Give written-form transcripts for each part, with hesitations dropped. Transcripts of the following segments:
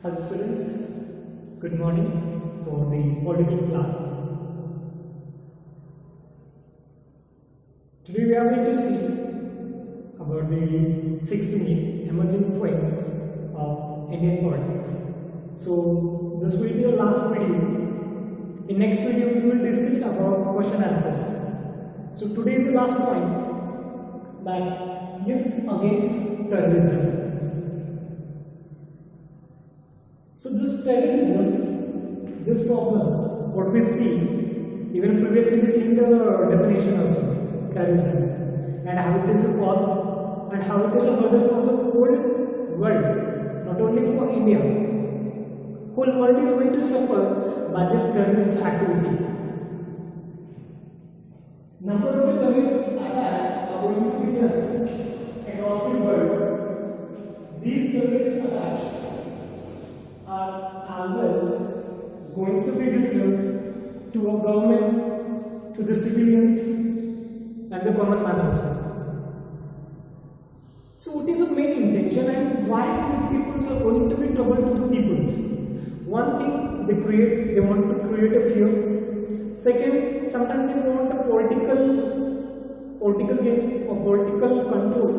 Hello students, good morning for the political class. Today we are going to see about the 6th unit emerging trends of Indian politics. So this will be the last video. In next video we will discuss about question answers. So today is the last point, that youth against terrorism. So this terrorism, this problem, what we see, even previously we seen the definition also, terrorism, and how it is a cause, and how it is a hurdle for the whole world, not only for India. Whole world is going to suffer by this terrorist activity. Number of terrorist attacks are going to be done across the world. These terrorist attacks are always going to be disturbed to a government, to the civilians and the common man also. So what is the main intention and why these peoples are going to be trouble to the peoples? One thing they want to create a fear. Second, sometimes they want a political gains or political control.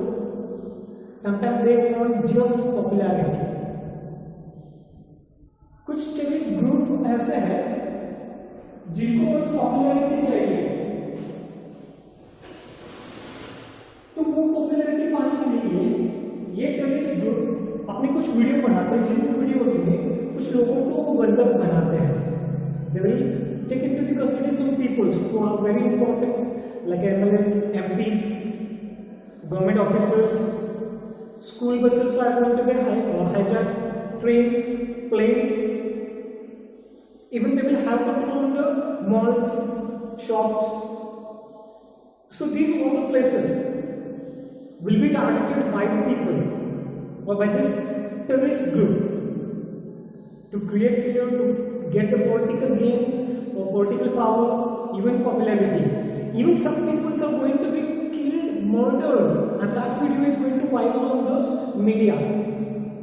Sometimes they want just popularity. कुछ terrorist group ऐसे हैं जिनको बस popularity चाहिए, तो वो popularity पाने के लिए ये टेररिस्ट ग्रुप अपने कुछ वीडियो बनाते हैं, जिन वीडियोस में कुछ लोगों को बंधक बनाते हैं. They will take into the custody some people who are very important, like MLAs, MPs, government officers. School buses are going to be hijacked, trains, planes. Even they will have control on the malls, shops. So these all the places will be targeted by the people or by this terrorist group to create fear, to get the political gain or political power, even popularity. Even some people are going to be killed, murdered, and that video is going to viral on the media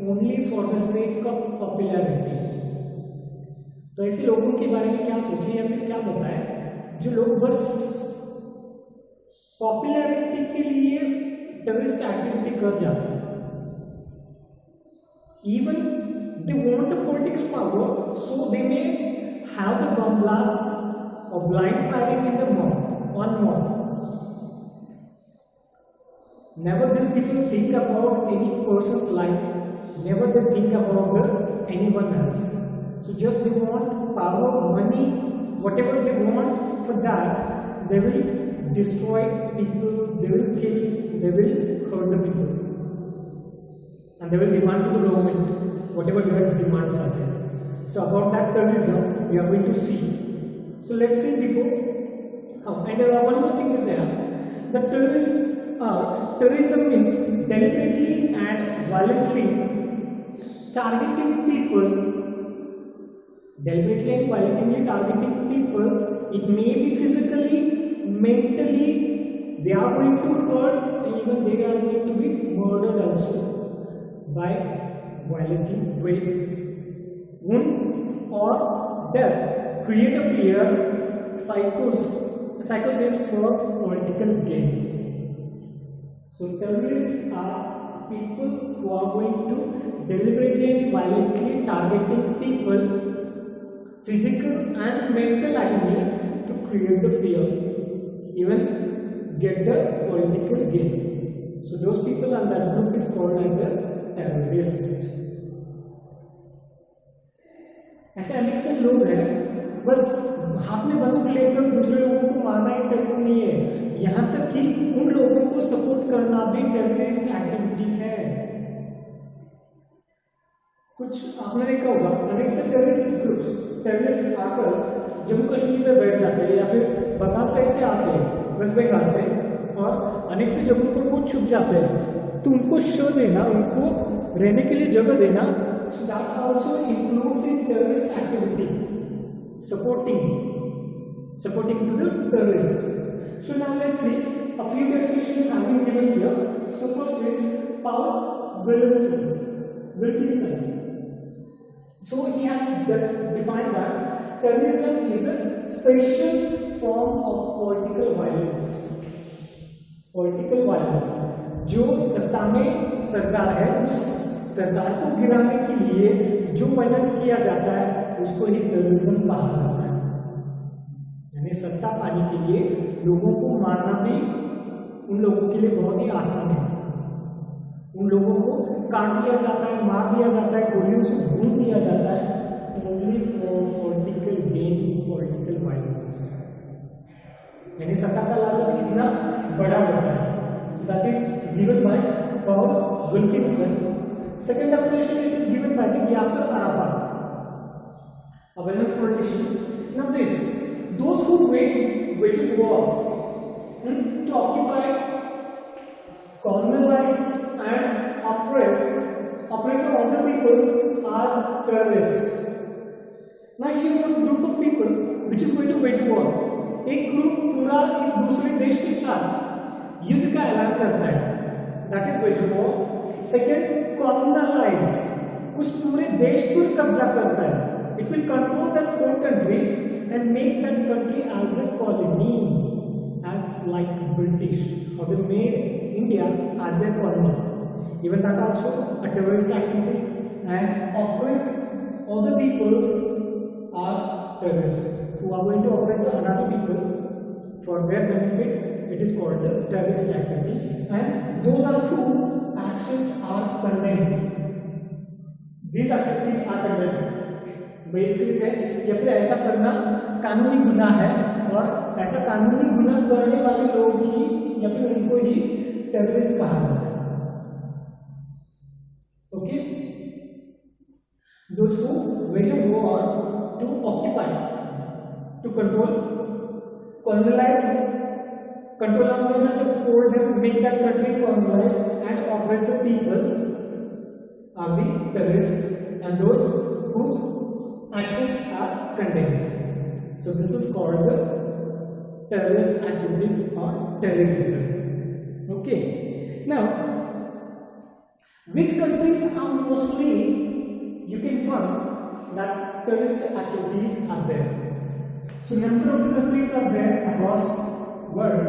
only for the sake of popularity. तो ऐसे लोगों के बारे में क्या सोचिए या फिर क्या बताएं जो लोग बस पॉपुलैरिटी के लिए टेररिस्ट एक्टिविटी कर जाते हैं. Even they want a political power, so they may have the bomb blast or blind firing in the mob, on mob. Never these people think about any person's life. Never they think about anyone else. So just they want power, money, whatever they want. For that, they will destroy people, they will kill, they will hurt the people, and they will demand to the government whatever their demands are there. So about that terrorism, we are going to see. So let's see before. And one more thing is there. The terrorism means deliberately and violently targeting people. Deliberately and violently targeting people. It may be physically, mentally, they are going to hurt, and even they are going to be murdered also by violently way. Wound or death, create a fear, psychosis for political gains. So terrorists are people who are going to deliberately and violently targeting people, physical and mental agony, to create the fear, even get the political gain. So those people and that group is called as a terrorist. ऐसे अनेक से लोग हैं बस हाथ में बंदूक लेकर दूसरे लोगों को मारना ही टेररिस्ट नहीं है. यहाँ तक कि उन लोगों को सपोर्ट करना भी टेररिस्ट एक्टिविटी है. कुछ आपने देखा होगा अनेक से टेररिस्ट आकर जम्मू कश्मीर में बैठ जाते हैं या फिर बंगाल साइड से आते हैं, वेस्ट बंगाल से, और अनेक से जगहों पर वो छुप जाते हैं. तो उनको शो देना, उनको रहने के लिए जगह देना, so that also includes in terrorist activity, supporting to the terrorists. So now let's see a few definitions have been given here. So first is Paul Wilkinson. So he has defined that terrorism is a special form of political violence. Political violence जो सत्ता में सरकार है उस सरकार को गिराने के लिए जो वायलेंस किया जाता है उसको ही टेररिज्म कहा जाता है। यानी सत्ता पाने के लिए लोगों को मारना भी उन लोगों के लिए बहुत ही आसान है। उन लोगों को काट दिया जाता है, मार दिया जाता है, गोलियों से भून दिया जाता है only for political gain, political violence. यानी सत्ता का लालच कितना बड़ा होता है। So that is given by Paul Wilkinson. Second definition it is given by the Yasser Arafat, a well-known politician. Now this, those who wage war to occupy, colonize and oppress other people are terrorists. Now you have a group of people which is going to wage war. एक group पूरा एक दूसरे देश के साथ युद्ध का ऐलान करता है, that is wage war. Second, colonise, उस पूरे देश पर कब्जा करता है। It will control that whole country and make that country as a colony, as like British, और they made India as their colony. Even that also a terrorist activity and oppress other people are terrorists who are going to oppress the another people for their benefit. It is called the terrorist activity, and those are two actions are condemned. These activities are condemned। बेइज्जती है या फिर ऐसा करना कानूनी गुनाह है, और ऐसा कानूनी गुनाह करने वाले लोग ही या फिर उनको ही टेररिस्ट कहा जाता है। Okay, those who wage a war to occupy, to control, colonize, control on them and hold them, make that country colonized and oppress the people are the terrorists, and those whose actions are condemned. So this is called the terrorist activities or terrorism. Okay, now which countries are mostly you can find that terrorist activities are there? So number of the countries are there across world.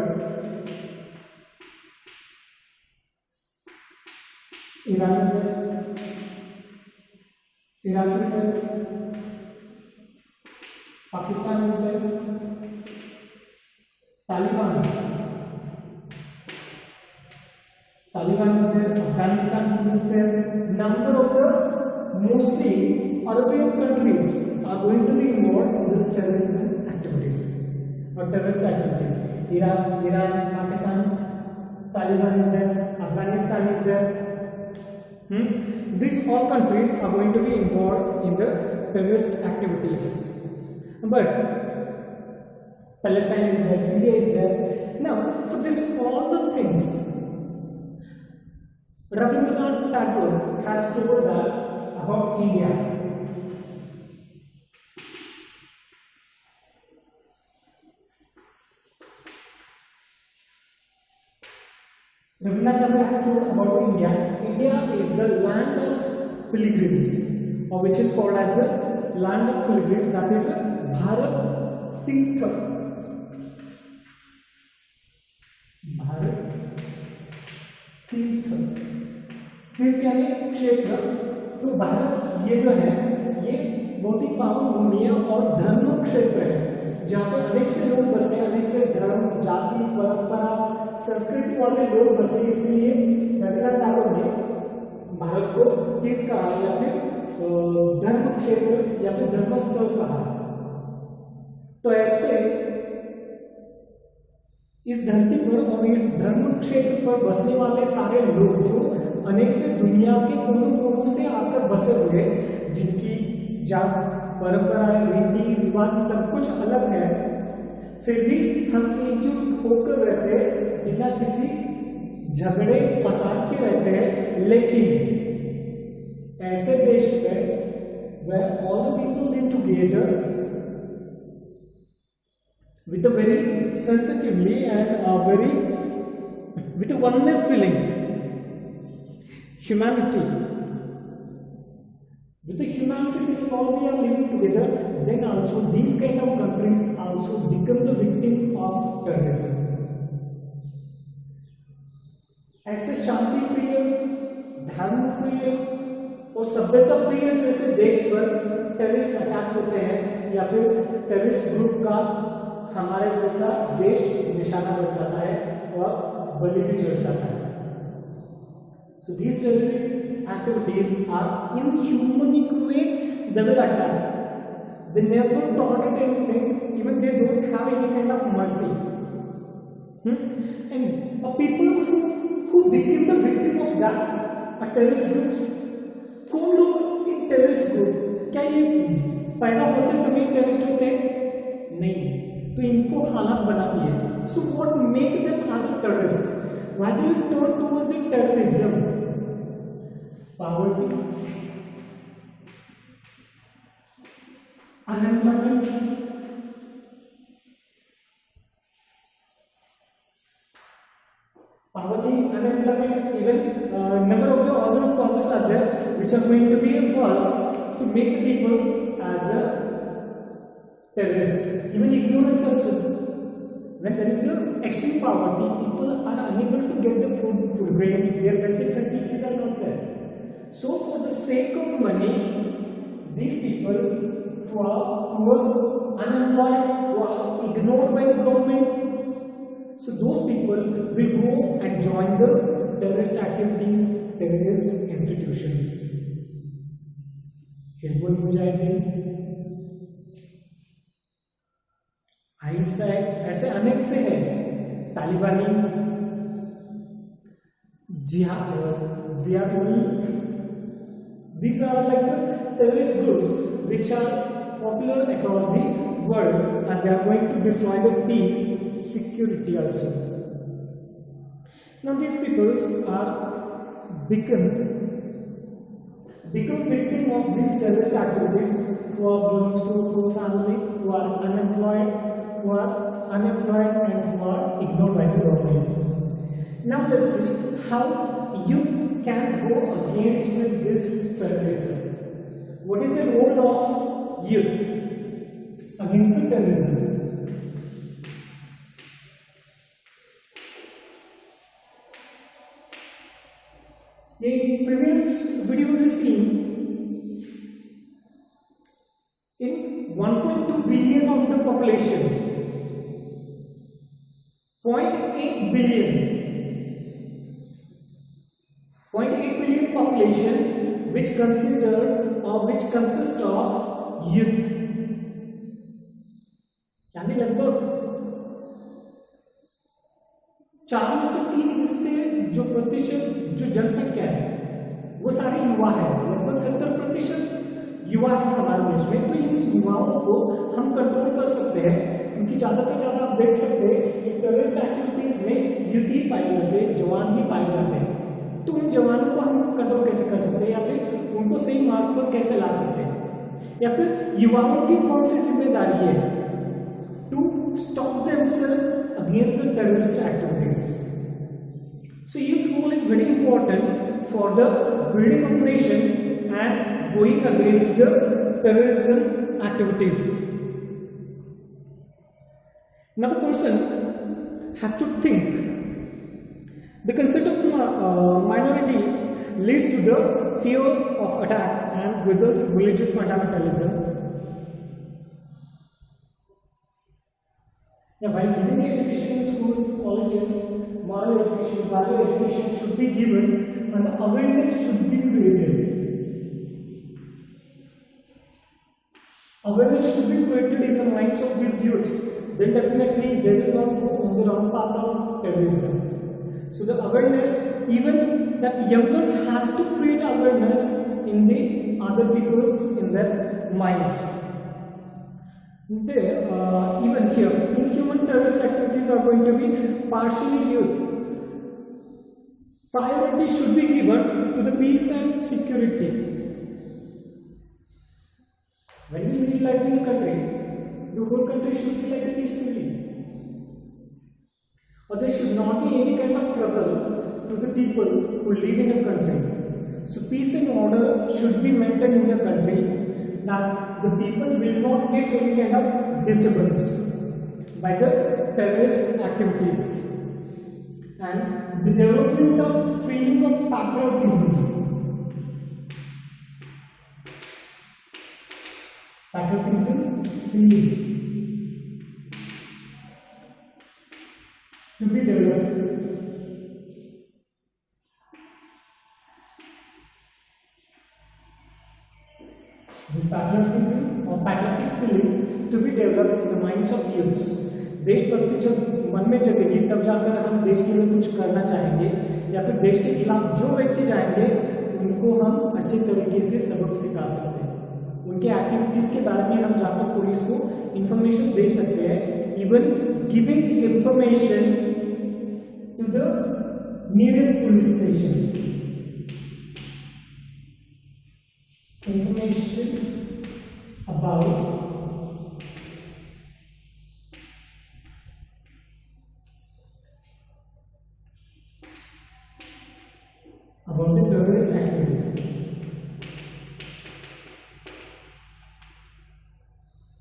Iran is there, Iraq is there, Pakistan is there, Taliban is there, Afghanistan is there. Number of the mostly Arabian countries are going to be involved in this terrorism activities or terrorist activities. Iran, Pakistan, Taliban is there, Afghanistan is there. These all countries are going to be involved in the terrorist activities. But Palestine is there, Syria is there. Now, for this all the things, Rabindranath Tagore has told that about India. Rabindranath Tagore has told about India. India is the land of pilgrims, or which is called as a land of pilgrims. That is Bharat Tirth. Bharat Tirth. तीर्थ यानी क्षेत्र। तो भारत ये जो है ये बहुत ही पावन भूमि है और धर्म क्षेत्र है, जहाँ पे अनेक से लोग बसते हैं, अनेक से धर्म, जाति, परंपरा, संस्कृति वाले लोग बसते हैं। इसलिए रविन्द्रनाथ टैगोर ने भारत को तीर्थ कहा या फिर धर्म क्षेत्र या फिर धर्म स्थल कहा। तो ऐसे इस धरती पर और इस धर्म क्षेत्र पर बसने वाले सारे लोग जो अनेक से दुनिया के कोनों से आकर बसे हुए, जिनकी जात, परंपराएं, रीति रिवाज सब कुछ अलग है, फिर भी हम एकजुट होकर रहते हैं, बिना किसी झगड़े फसाद के रहते हैं। लेकिन ऐसे देश पे where all the people live together with a very sensitively and with a oneness feeling, humanity, with a humanity scientifically while we are living together, then also these kind of countries also become the victim of terrorism. ऐसे शांति प्रिय, धर्म प्रिय और सभ्यता प्रिय जैसे देश पर टेररिस्ट अटैक होते हैं या फिर टेररिस्ट ग्रुप का हमारे जैसा देश निशाना बन जाता है और बलि भी चढ़ जाता है. So these terrorist activities are inhumane way they will attack. They never tolerate anything, even they don't have any kind of mercy. And people who became the victim of that are terrorist groups. कौन लोग इन terrorist group, क्या ये पैदा होते समय terrorist होते हैं? नहीं, तो इनको हालात बनाती है. So what make them as a terrorist? Why do you turn towards the terrorism? Poverty, unemployment, even number of the other causes are there which are going to be a cause to make the people as a terrorist. Even ignorance also. When there is a extreme poverty, people are unable to get the food grains, their basic facilities are not there. So for the sake of money, these people who are poor, unemployed, who are ignored by the government, so those people will go and join the terrorist activities, terrorist institutions. Hizbul Mujahideen, ऐसे अनेक से हैं, तालिबानी, जिहाद. These are like the terrorist groups which are popular across the world, and they are going to destroy the peace, security also. Now these people are become victim of these terrorist activities, who are belongs to a poor family, who are unemployed and who are ignored by the government. Now let's see how you can go against with this terrorism. What is the role of youth against the terrorism? In previous video we seen, in 1.2 billion of the population, 0.8 billion population which consists of youth, यानी लगभग 4 में से 3 हिस्से जो प्रतिशत जो जनसंख्या है वो सारे युवा है. लगभग 70% युवा है हमारे देश में. तो इन युवाओं को हम कंट्रोल कर सकते हैं, क्योंकि ज्यादा से ज्यादा आप देख सकते हैं कि टेररिस्ट एक्टिविटीज में यूथ ही पाए जाते हैं, जवान ही पाए जाते हैं. तो उन जवानों को हम कंट्रोल कैसे कर सकते हैं, या फिर उनको सही मार्ग पर कैसे ला सकते हैं, या फिर युवाओं की कौन सी जिम्मेदारी है to stop themselves against the terrorist activities. So youth's role is very important for the building of nation and going against the terrorism activities. Now the person has to think. The concept of minority leads to the fear of attack and results in religious fundamentalism. Now, while giving education in schools, colleges, moral education, value education should be given, and the awareness should be created. Awareness should be created in the minds of these youths. Then definitely they will not go on the wrong path of terrorism. So the awareness, even that youngers has to create awareness in the other people's, in their minds. Even here, inhuman terrorist activities are going to be partially youth. Priority should be given to the peace and security. When we live life in a country, the whole country should be like peacefully. Or there should not be any kind of trouble to the people who live in a country. So peace and order should be maintained in the country. that the people will not get any kind of disturbance by the terrorist activities, and the development of feeling of patriotism. Patriotism feeling to be developed. This patriotism or patriotic feeling to be developed in the minds of youths. देशभक्ति जब मन में जगेगी तब जाकर हम देश के लिए कुछ करना चाहेंगे, या फिर देश के खिलाफ जो व्यक्ति जाएंगे उनको हम अच्छे तरीके से सबक सिखा सकते हैं। उनके एक्टिविटीज के बारे में हम जाकर पुलिस को इंफॉर्मेशन दे सकते हैं, even giving information to the nearest police station. Information about the terrorist activities.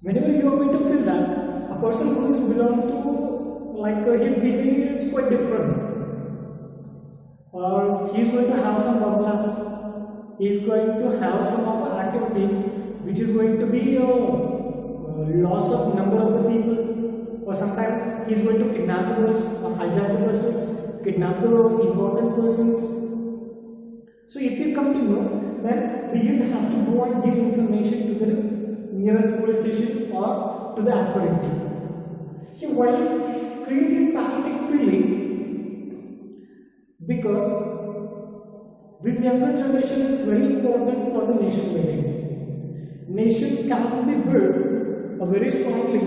Whenever you are going to feel that a person who belongs to, like his behavior is quite different, or he is going to have some bomb blast, he is going to have some of the activities which is going to be a loss of number of the people, or sometimes he is going to kidnap the bus or hijack the buses, kidnap the important persons. So if you come to know, then the youth have to go and give information to the nearest police station or to the authority. So while creating patriotic feeling, because this younger generation is very important for the nation building. Nation can be built very strongly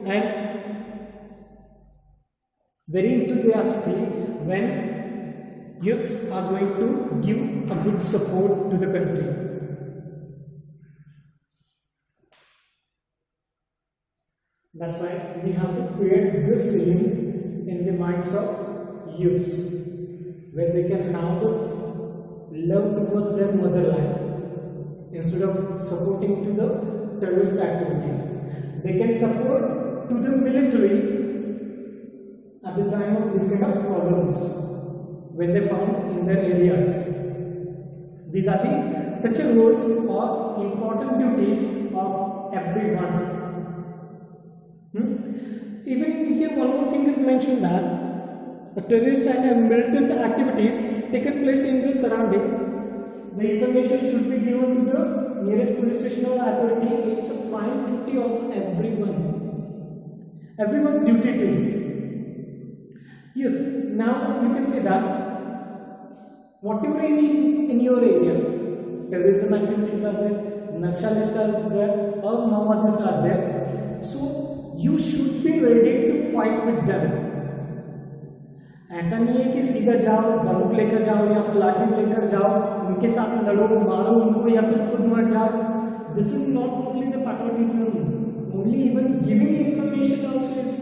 and very enthusiastically when youths are going to give a good support to the country. That's why we have to create this feeling in the minds of youths, where they can have the love towards their motherland instead of supporting to the terrorist activities. They can support to the military at the time of these kind of problems when they found in their areas. These are the such a roles or important duties of everyone's. Even here one more thing is mentioned that the terrorist and militant activities taken place in the surrounding, the information should be given to the nearest police station or authority. It's a prime duty of everyone. Everyone's duty it is. Here, now you can say that whatever in your area, terrorism activities are there, Naxalists are there, or Maoists are there. So you should be ready to fight with them. ऐसा नहीं है कि सीधा जाओ, बंदूक लेकर जाओ या लाठी लेकर जाओ, उनके साथ लड़ो, मारो उनको या फिर खुद मर जाओ. This is not only the patriotism. Only even giving information also is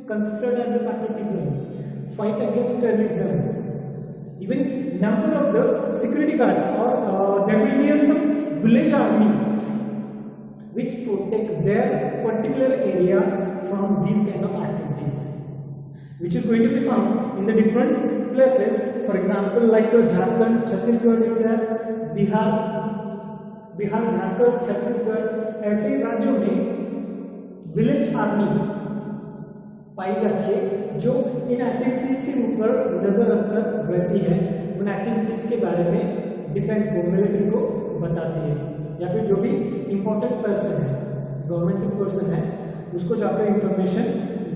considered as a patriotism. Fight against terrorism. Even number of the security guards or there will be some village army which protect their particular area from these kind of activities, which is going to be found in the different places. For example, like Jharkhand, Chhattisgarh is there, Bihar, Jharkhand, Chhattisgarh, ऐसे राज्यों में village army पाई जाती है जो इन activities के ऊपर नजर रखकर रहती है, उन एक्टिविटीज के बारे में डिफेंस को, मिलिट्री को बताती है, या फिर जो भी इंपॉर्टेंट पर्सन है, गवर्नमेंटल पर्सन है, उसको जाकर इंफॉर्मेशन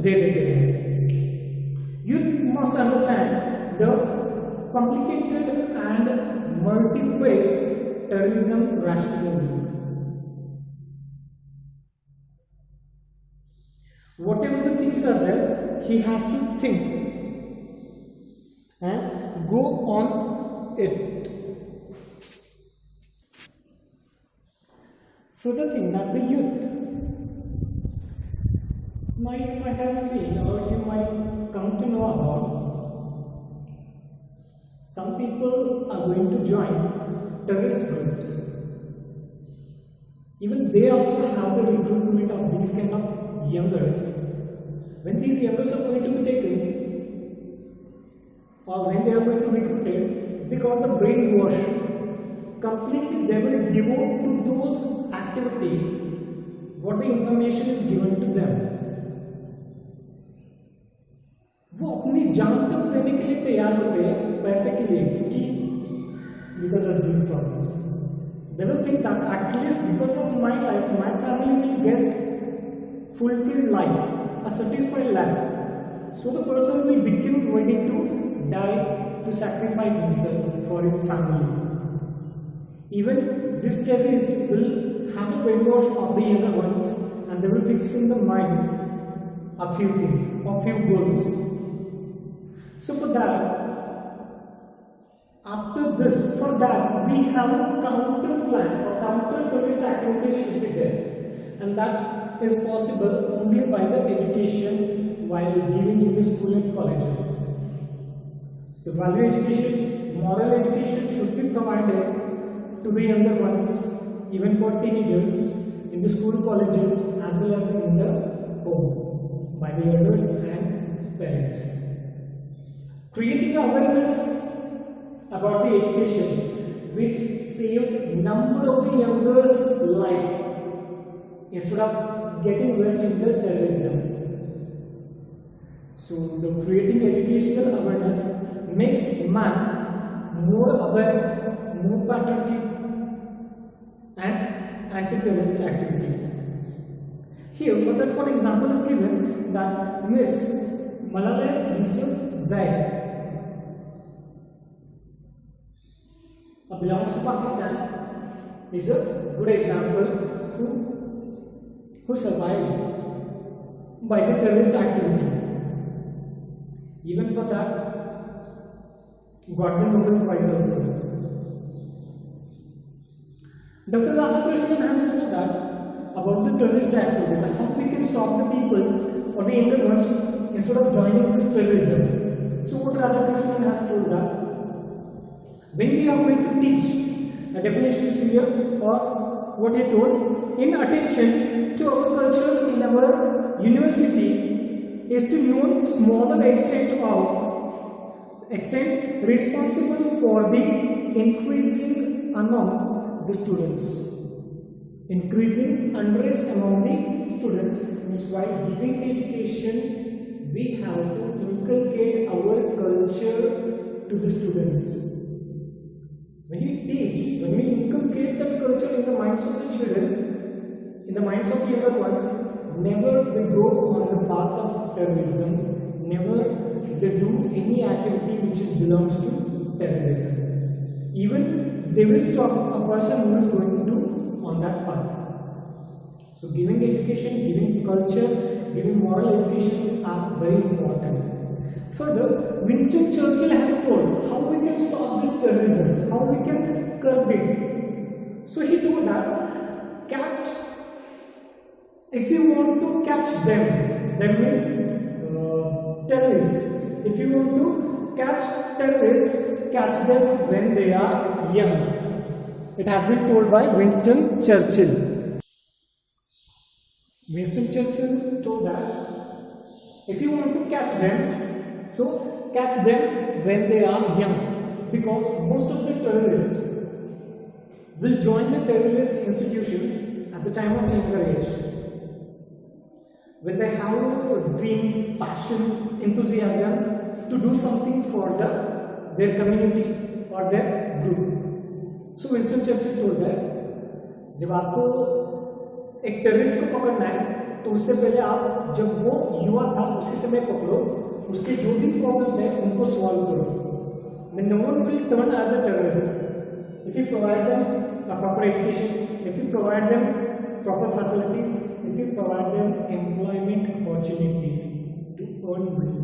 दे देते हैं. You must understand the complicated and multi-phase terrorism rationally. Whatever the things are there, he has to think and go on it. So the thing that the youth might have seen, or you might come to know about, some people are going to join terrorist groups. Even they also have the recruitment of these kind of youngers. When these youngers are going to be taken, or when they are going to be recruited, they got the brainwash. Completely they will devote to those activities what the information is given to them. वो अपनी जान तक देने के लिए तैयार होते हैं पैसे के लिए, क्योंकि because of these problems they will think that at least because of my life my family will get fulfilled life, a satisfied life. So the person will become ready to die, to sacrifice himself for his family. Even this terrorist will have a brainwash of the younger ones, and they will fix in the mind a few things, a few goals. So for that, after this, for that we have a counter plan or counter terrorist activities should be there, and that is possible only by the education while giving in the school and colleges. So the value education, moral education should be provided to the younger ones, even for teenagers, in the school, colleges, as well as in the home, by the elders and parents. Creating awareness about the education, which saves number of the youngers' life instead of getting lost in the terrorism. So the creating educational awareness makes man more aware, more patriotic, and anti-terrorist activity. Here, for that, one example is given that Miss Malala Yousafzai belongs to Pakistan, is a good example who survived by the terrorist activity. Even for that, got the Nobel Prize also. Dr. Radhakrishnan has told that about the terrorist activities and how we can stop the people or the younger ones instead of joining this terrorism. So what Radhakrishnan has told that when we are going to teach, the definition is here, or what he told, in attention to our culture in our university is to know smaller extent responsible for the increasing among the students. Increasing unrest among the students means while giving education, we have to inculcate our culture to the students. When we teach, when we inculcate that culture in the minds of the children, in the minds of the younger ones, never they go on the path of terrorism, never they do any activity which belongs to terrorism. Even they will stop a person who is going to do on that path. So giving education, giving culture, giving moral educations are very important. Further, Winston Churchill has told how we can stop this terrorism, how we can curb it. So he told that if you want to catch them, that means terrorists. If you want to catch terrorists, catch them when they are young. It has been told by Winston Churchill. Winston Churchill told that if you want to catch them, so catch them when they are young, because most of the terrorists will join the terrorist institutions at the time of younger age. When they have dreams, passion, enthusiasm to do something for their community or their group. So Winston Churchill told that जब आपको एक terrorist को पकड़ना है तो उससे पहले आप जब वो युवा था उसी समय पकड़ो, उसके जो भी प्रॉब्लम्स हैं उनको सॉल्व करो. Then no one will turn as a terrorist if you provide them a proper education, if you provide them proper facilities, if you provide them employment opportunities to earn money,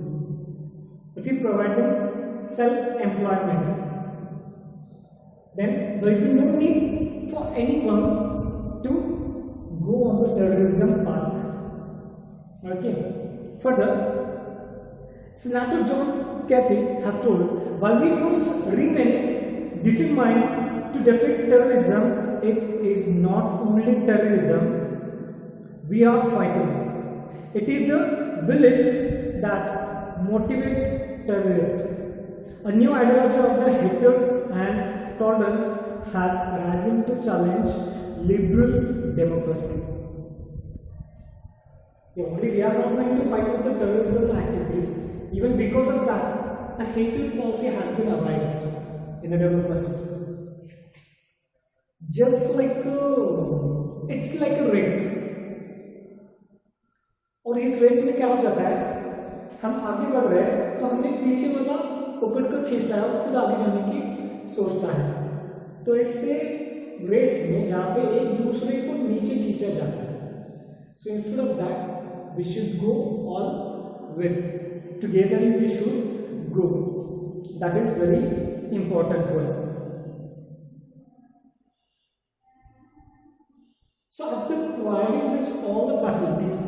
if you provide them self-employment, then there is no need for anyone to go on the terrorism path. Okay. Further, Senator John Kerry has told, while we must remain determined to defeat terrorism, it is not only terrorism we are fighting. It is the beliefs that motivate terrorists. A new ideology of the hatred and tolerance has arisen to challenge liberal democracy. Only we are not going to fight with the terrorism activities. Even because of that, a hatred policy has been arisen in a democracy. Just like it's like a race. और इस race में क्या हो जाता है, हम आगे बढ़ रहे हैं तो हमने पीछे वाला पकड़ कर खींचता है और खुद आगे जाने की सोचता है. तो इससे रेस में जहाँ पे एक दूसरे को नीचे खींचा जाता है. So instead of that we should go all with together, we should go. That is very important one. So after providing this all the facilities,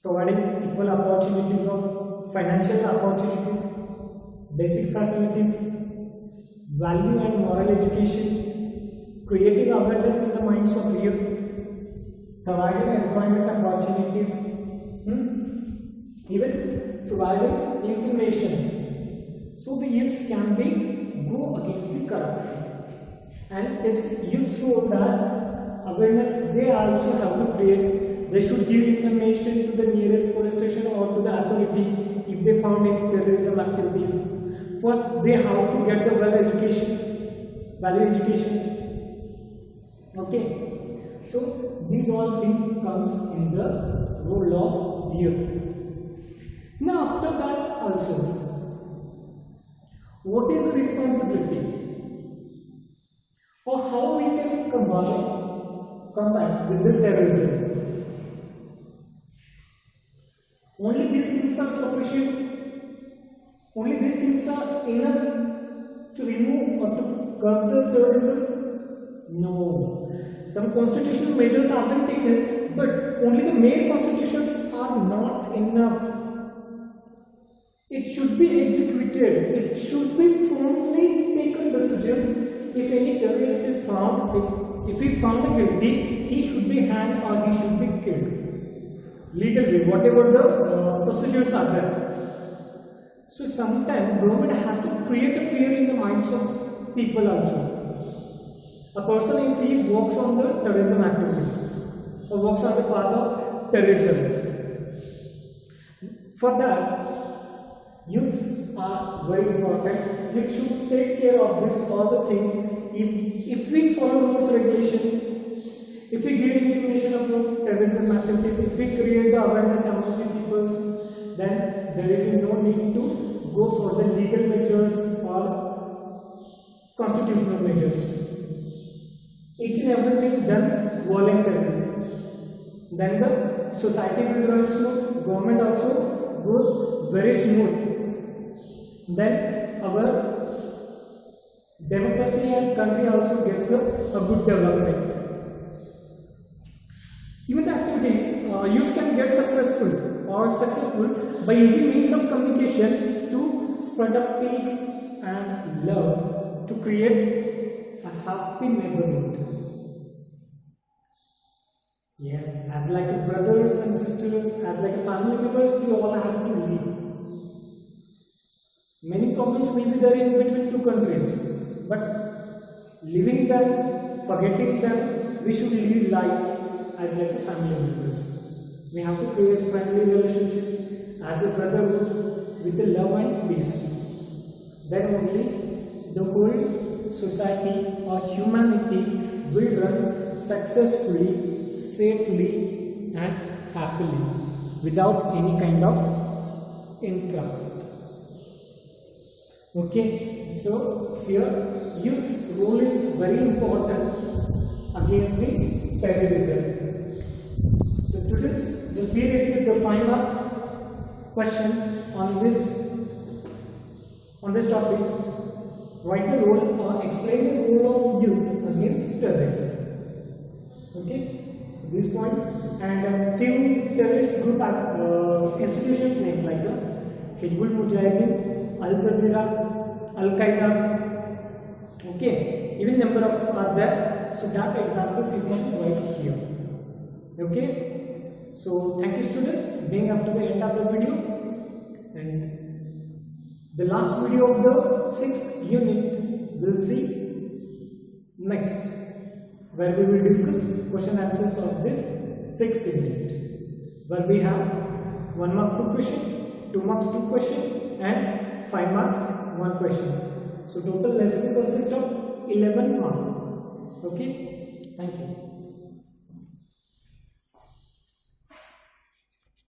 providing equal opportunities of financial opportunities, basic facilities, value and moral education, creating awareness in the minds of youth, providing employment opportunities, even providing information, so the youths can be go against the corruption. And it's youths role that awareness they also have to create. They should give information to the nearest police station or to the authority if they found any terrorism activities. First, they have to get the value education. Okay, so these all things comes in the role of youth. Now, after that also, what is the responsibility, or how we can combat with the terrorism? Only these things are sufficient? Only these things are enough to remove or to curb the terrorism? No. Some constitutional measures have been taken, but only the mere constitutions are not enough. It should be executed. It should be firmly taken decisions. If any terrorist is found, if he found guilty, he should be hanged or he should be killed. Legally, whatever the procedures are there. So sometimes government has to create a fear in the minds of people also. A person, if he works on the terrorism activities or works on the path of terrorism, for that, youths are very important. You should take care of this, all the things. If we follow rules, regulation, if we give information about terrorism activities, if we create the awareness among the people, then there is no need to go for the legal measures or constitutional measures. Each and everything done voluntarily. Then the society will run smooth, government also goes very smooth. Then our democracy and country also gets a good development. Even the activities, youth can get successful by using means of communication to spread up peace and love, to create a happy neighborhood. Yes, as like brothers and sisters, as like family members, we all have to live. Many problems will be there in between two countries, but living them, forgetting them, we should live life as like a family members. We have to create friendly relationship as a brotherhood with the love and peace. Then only the whole society or humanity will run successfully, safely and happily without any kind of income. Okay, so here youth's role is very important against the terrorism. So students, just be ready to define a question on this topic. Write the role or explain the role of youth against terrorism. Okay, so these points and few terrorist group institutions named like the Hizbul Mujahideen, Al Jazeera, Al Qaeda, Okay, even number of are there, so that examples you can write here. Okay, so thank you students being up to the end of the video, and the last video of the 6th unit we'll see next, where we will discuss question answers of this 6th unit, where we have 1 mark 2 question, 2 marks 2 question, and 5 marks 1 question. So total lesson consists of 11 marks. Okay, thank you.